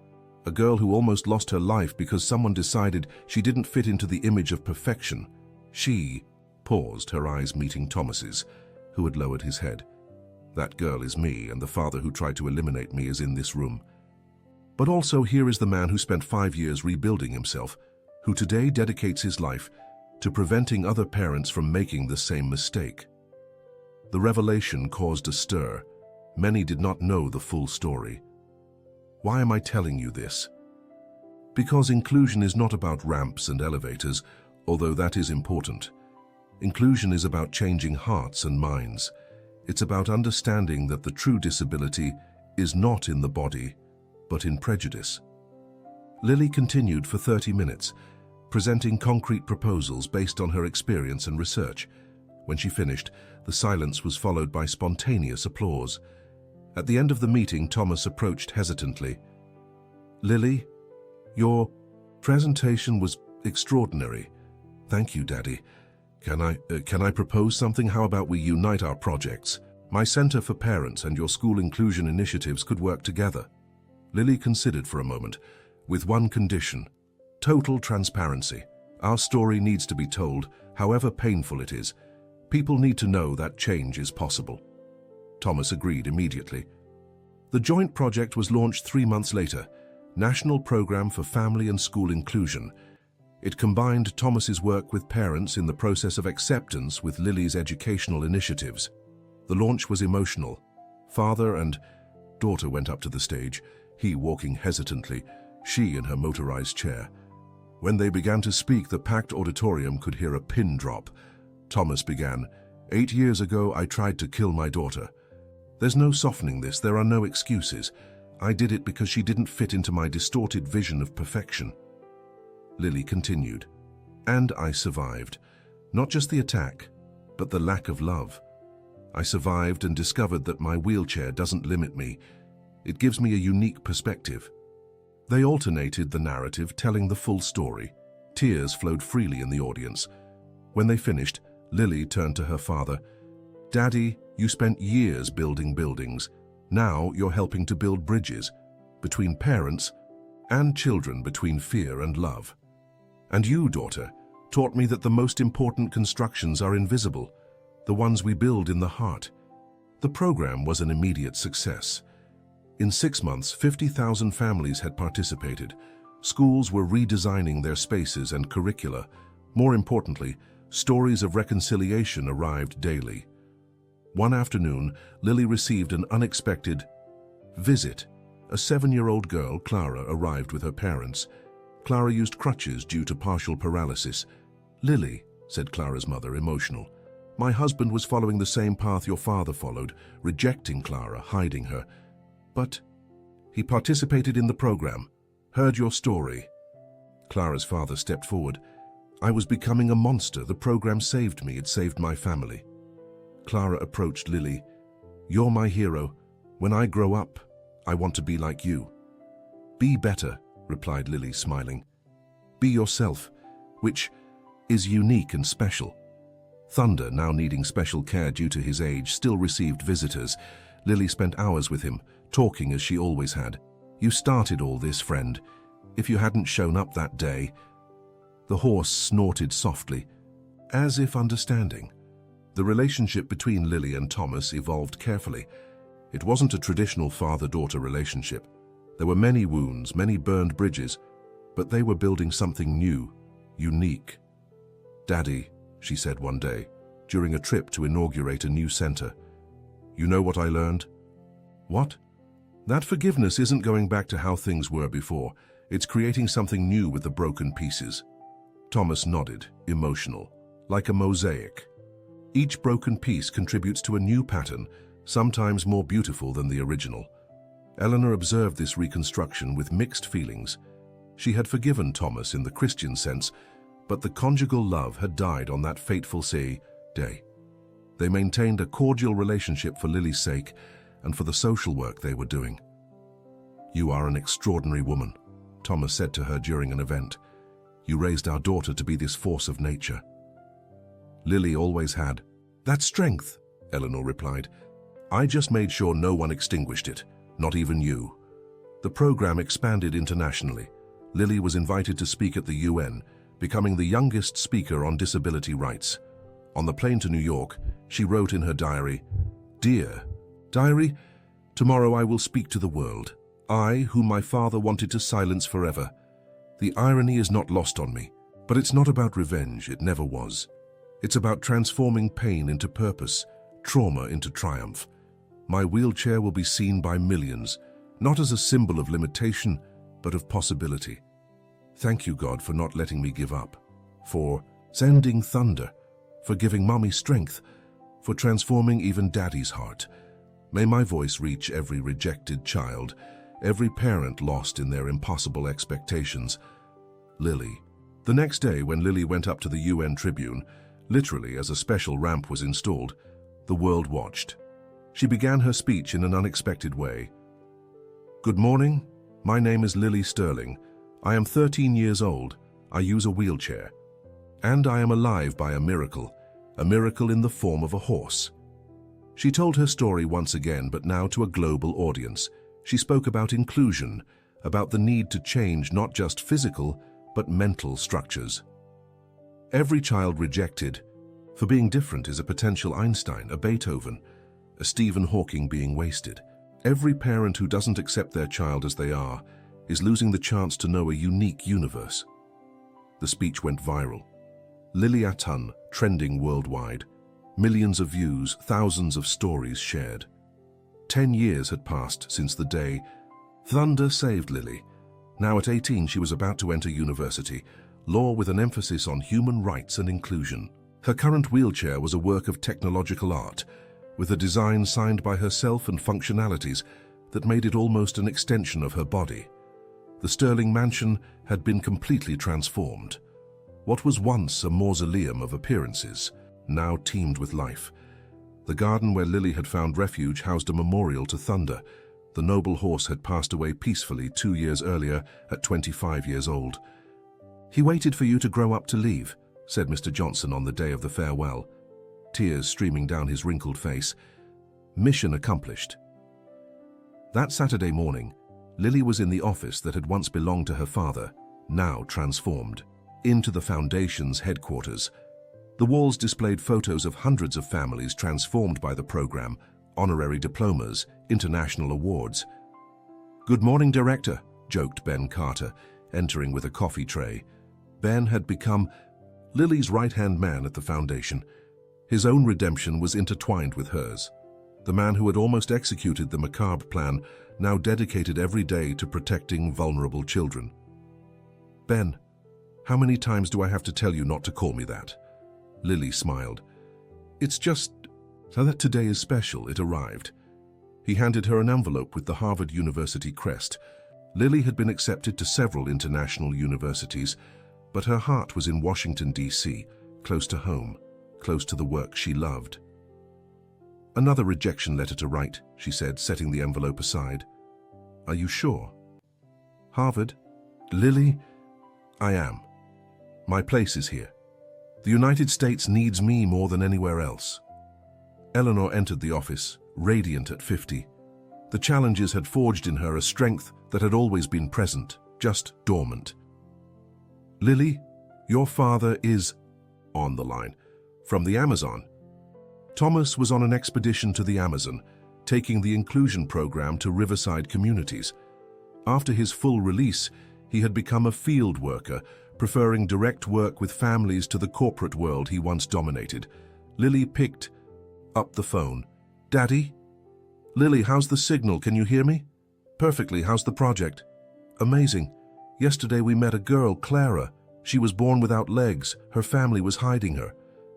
A girl who almost lost her life because someone decided she didn't fit into the image of perfection. She paused, her eyes meeting Thomas's, who had lowered his head. That girl is me, and the father who tried to eliminate me is in this room. But also here is the man who spent 5 years rebuilding himself, who today dedicates his life to preventing other parents from making the same mistake." The revelation caused a stir. Many did not know the full story. Why am I telling you this? Because inclusion is not about ramps and elevators, although that is important. Inclusion is about changing hearts and minds. It's about understanding that the true disability is not in the body, but in prejudice. Lily continued for 30 minutes, presenting concrete proposals based on her experience and research. When she finished, the silence was followed by spontaneous applause. At the end of the meeting, Thomas approached hesitantly. "Lily, your presentation was extraordinary. Thank you, Daddy. Can I propose something? How about we unite our projects? My Center for Parents and your school inclusion initiatives could work together." Lily considered for a moment, with one condition: total transparency. Our story needs to be told, however painful it is. People need to know that change is possible. Thomas agreed immediately. The joint project was launched 3 months later, National Program for Family and School Inclusion. It combined Thomas's work with parents in the process of acceptance with Lily's educational initiatives. The launch was emotional. Father and daughter went up to the stage, he walking hesitantly, she in her motorized chair. When they began to speak, the packed auditorium could hear a pin drop. Thomas began, 8 years ago, I tried to kill my daughter. There's no softening this, there are no excuses. I did it because she didn't fit into my distorted vision of perfection. Lily continued, and I survived. Not just the attack, but the lack of love. I survived and discovered that my wheelchair doesn't limit me. It gives me a unique perspective. They alternated the narrative, telling the full story. Tears flowed freely in the audience. When they finished, Lily turned to her father. Daddy, you spent years building buildings. Now you're helping to build bridges between parents and children, between fear and love. And you, daughter, taught me that the most important constructions are invisible, the ones we build in the heart. The program was an immediate success. In 6 months, 50,000 families had participated. Schools were redesigning their spaces and curricula. More importantly, stories of reconciliation arrived daily. One afternoon, Lily received an unexpected visit. A 7-year-old girl, Clara, arrived with her parents. Clara used crutches due to partial paralysis. Lily, said Clara's mother, emotional, my husband was following the same path your father followed, rejecting Clara, hiding her. But he participated in the program, heard your story. Clara's father stepped forward. I was becoming a monster. The program saved me. It saved my family. Clara approached Lily. You're my hero. When I grow up, I want to be like you. Be better, replied Lily, smiling. Be yourself, which is unique and special. Thunder, now needing special care due to his age, still received visitors. Lily spent hours with him, talking as she always had. You started all this, friend. If you hadn't shown up that day... The horse snorted softly, as if understanding. The relationship between Lily and Thomas evolved carefully. It wasn't a traditional father-daughter relationship. There were many wounds, many burned bridges, but they were building something new, unique. Daddy, she said one day, during a trip to inaugurate a new center, you know what I learned? What? That forgiveness isn't going back to how things were before. It's creating something new with the broken pieces. Thomas nodded, emotional, like a mosaic. Each broken piece contributes to a new pattern, sometimes more beautiful than the original. Eleanor observed this reconstruction with mixed feelings. She had forgiven Thomas in the Christian sense, but the conjugal love had died on that fateful day. They maintained a cordial relationship for Lily's sake and for the social work they were doing. You are an extraordinary woman, Thomas said to her during an event. You raised our daughter to be this force of nature. Lily always had. That strength, Eleanor replied. I just made sure no one extinguished it, not even you. The program expanded internationally. Lily was invited to speak at the UN, becoming the youngest speaker on disability rights. On the plane to New York, she wrote in her diary, Dear Diary, tomorrow I will speak to the world. I, whom my father wanted to silence forever. The irony is not lost on me, but it's not about revenge, it never was. It's about transforming pain into purpose, trauma into triumph. My wheelchair will be seen by millions, not as a symbol of limitation, but of possibility. Thank you, God, for not letting me give up, for sending thunder, for giving Mommy strength, for transforming even Daddy's heart. May my voice reach every rejected child, every parent lost in their impossible expectations. Lily. The next day, when Lily went up to the UN Tribune, literally as a special ramp was installed, the world watched. She began her speech in an unexpected way. Good morning. My name is Lily Sterling. I am 13 years old. I use a wheelchair. And I am alive by a miracle in the form of a horse. She told her story once again, but now to a global audience. She spoke about inclusion, about the need to change not just physical, but mental structures. Every child rejected for being different is a potential Einstein, a Beethoven, a Stephen Hawking being wasted. Every parent who doesn't accept their child as they are is losing the chance to know a unique universe. The speech went viral. Lily Atun, trending worldwide. Millions of views, thousands of stories shared. 10 years had passed since the day thunder saved Lily, Now at 18, she was about to enter university, law with an emphasis on human rights and inclusion. Her current wheelchair was a work of technological art, with a design signed by herself and functionalities that made it almost an extension of her body. The Sterling mansion had been completely transformed. What was once a mausoleum of appearances now teemed with life. The garden where Lily had found refuge housed a memorial to Thunder. The noble horse had passed away peacefully 2 years earlier at 25 years old. "He waited for you to grow up to leave," said Mr. Johnson on the day of the farewell, tears streaming down his wrinkled face. Mission accomplished. That Saturday morning, Lily was in the office that had once belonged to her father, now transformed into the Foundation's headquarters. The walls displayed photos of hundreds of families transformed by the program, honorary diplomas, international awards. "Good morning, Director," joked Ben Carter, entering with a coffee tray. Ben had become Lily's right-hand man at the Foundation. His own redemption was intertwined with hers. The man who had almost executed the macabre plan now dedicated every day to protecting vulnerable children. "Ben, how many times do I have to tell you not to call me that?" Lily smiled. "It's just so that today is special," it arrived. He handed her an envelope with the Harvard University crest. Lily had been accepted to several international universities, but her heart was in Washington, D.C., close to home, close to the work she loved. "Another rejection letter to write," she said, setting the envelope aside. "Are you sure?" "Harvard? Lily? I am. My place is here. The United States needs me more than anywhere else." Eleanor entered the office, radiant at 50. The challenges had forged in her a strength that had always been present, just dormant. "Lily, your father is on the line. From the Amazon." Thomas was on an expedition to the Amazon, taking the inclusion program to riverside communities. After his full release, he had become a field worker, preferring direct work with families to the corporate world he once dominated. Lily picked up the phone. "Daddy? Lily, how's the signal? Can you hear me?" "Perfectly. How's the project?" "Amazing. Yesterday we met a girl, Clara. She was born without legs. Her family was hiding her.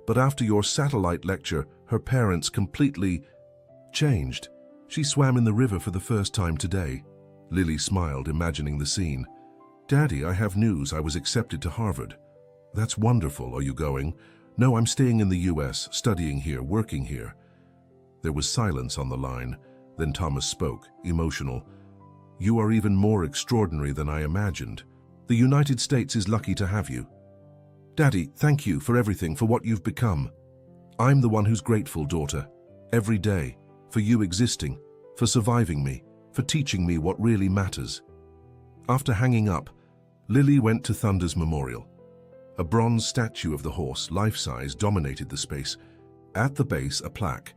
But after your satellite lecture, her parents completely changed. She swam in the river for the first time today." Lily smiled, imagining the scene. "Daddy, I have news. I was accepted to Harvard." "That's wonderful. Are you going?" "No, I'm staying in the U.S., studying here, working here." There was silence on the line. Then Thomas spoke, emotional. "You are even more extraordinary than I imagined. The United States is lucky to have you." "Daddy, thank you for everything, for what you've become." "I'm the one who's grateful, daughter. Every day, for you existing, for surviving me, for teaching me what really matters." After hanging up, Lily went to Thunder's memorial. A bronze statue of the horse, life-size, dominated the space. At the base, a plaque.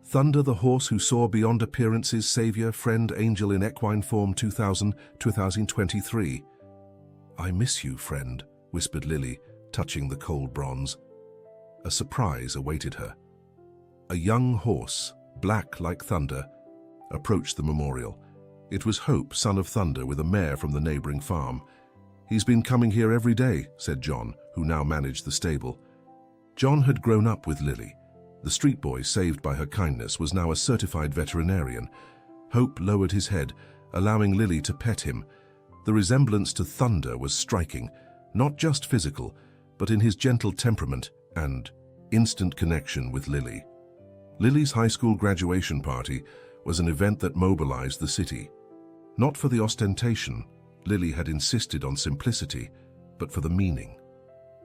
"Thunder, the horse who saw beyond appearances, savior, friend, angel in equine form 2023. "I miss you, friend," whispered Lily, touching the cold bronze. A surprise awaited her. A young horse, black like Thunder, approached the memorial. It was Hope, son of Thunder, with a mare from the neighboring farm. "He's been coming here every day," said John, who now managed the stable. John had grown up with Lily. The street boy, saved by her kindness, was now a certified veterinarian. Hope lowered his head, allowing Lily to pet him. The resemblance to Thunder was striking, not just physical, but in his gentle temperament and instant connection with Lily. Lily's high school graduation party was an event that mobilized the city. Not for the ostentation, Lily had insisted on simplicity, but for the meaning.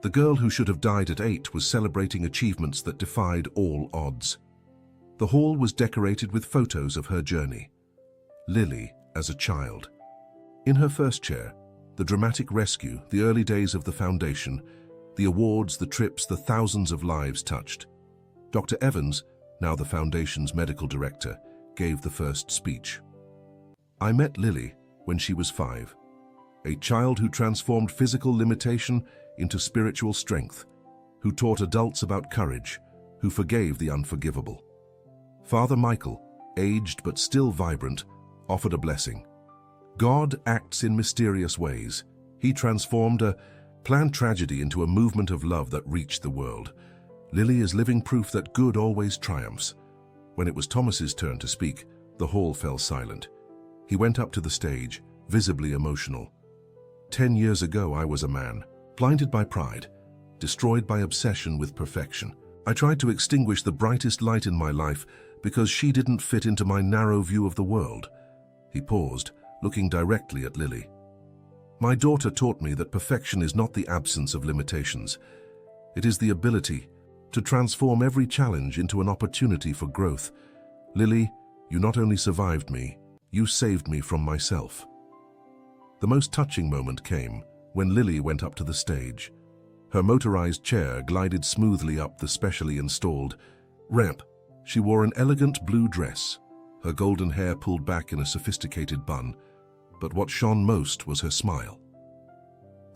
The girl who should have died at 8 was celebrating achievements that defied all odds. The hall was decorated with photos of her journey. Lily as a child. In her first chair, the dramatic rescue, the early days of the Foundation, the awards, the trips, the thousands of lives touched. Dr. Evans, now the Foundation's medical director, gave the first speech. "I met Lily when she was 5, a child who transformed physical limitation into spiritual strength, who taught adults about courage, who forgave the unforgivable." Father Michael, aged but still vibrant, offered a blessing. God acts in mysterious ways. He transformed a planned tragedy into a movement of love that reached the world. Lily is living proof that good always triumphs. When it was Thomas's turn to speak, the hall fell silent. He went up to the stage, visibly emotional. 10 years ago, I was a man, blinded by pride, destroyed by obsession with perfection. I tried to extinguish the brightest light in my life because she didn't fit into my narrow view of the world. He paused, looking directly at Lily. My daughter taught me that perfection is not the absence of limitations. It is the ability to transform every challenge into an opportunity for growth. Lily, you not only survived me, you saved me from myself. The most touching moment came when Lily went up to the stage. Her motorized chair glided smoothly up the specially installed ramp. She wore an elegant blue dress, her golden hair pulled back in a sophisticated bun, but what shone most was her smile.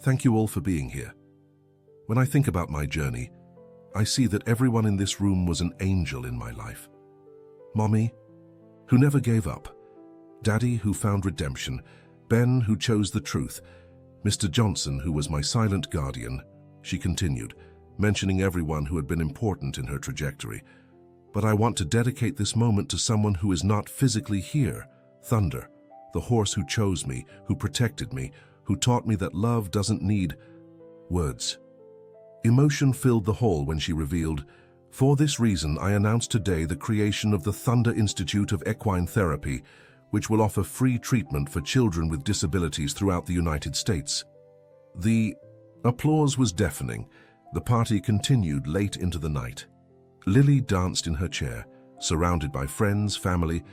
Thank you all for being here. When I think about my journey, I see that everyone in this room was an angel in my life. Mommy, who never gave up. Daddy, who found redemption. Ben, who chose the truth. Mr. Johnson, who was my silent guardian. She continued, mentioning everyone who had been important in her trajectory. But I want to dedicate this moment to someone who is not physically here, Thunder, the horse who chose me, who protected me, who taught me that love doesn't need words. Emotion filled the hall when she revealed, for this reason I announce today the creation of the Thunder Institute of Equine Therapy, which will offer free treatment for children with disabilities throughout the United States. The applause was deafening. The party continued late into the night. Lily danced in her chair, surrounded by friends, family,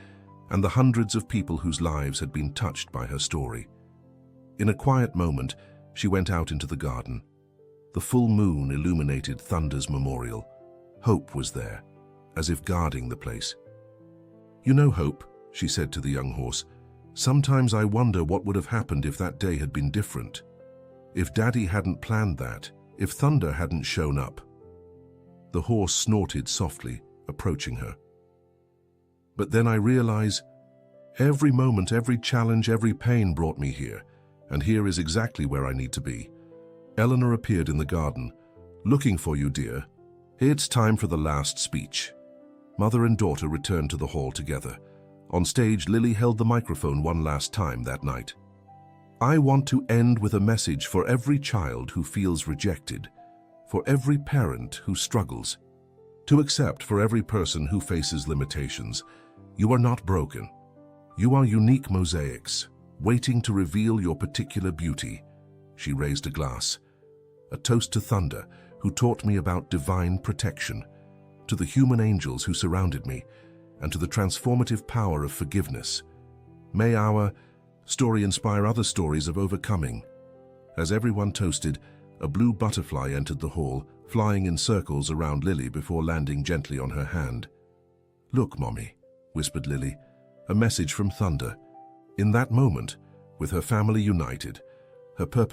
and the hundreds of people whose lives had been touched by her story. In a quiet moment, she went out into the garden. The full moon illuminated Thunder's memorial. Hope was there, as if guarding the place. You know, Hope, she said to the young horse, sometimes I wonder what would have happened if that day had been different. If Daddy hadn't planned that, if Thunder hadn't shown up. The horse snorted softly, approaching her. But then I realize, every moment, every challenge, every pain brought me here, and here is exactly where I need to be. Eleanor appeared in the garden. Looking for you, dear. It's time for the last speech. Mother and daughter returned to the hall together. On stage, Lily held the microphone one last time that night. I want to end with a message for every child who feels rejected, for every parent who struggles, to accept for every person who faces limitations. You are not broken. You are unique mosaics, waiting to reveal your particular beauty. She raised a glass. A toast to Thunder, who taught me about divine protection, to the human angels who surrounded me, and to the transformative power of forgiveness. May our story inspire other stories of overcoming. As everyone toasted, a blue butterfly entered the hall, flying in circles around Lily before landing gently on her hand. Look, Mommy, whispered Lily, a message from Thunder. In that moment, with her family united, her purpose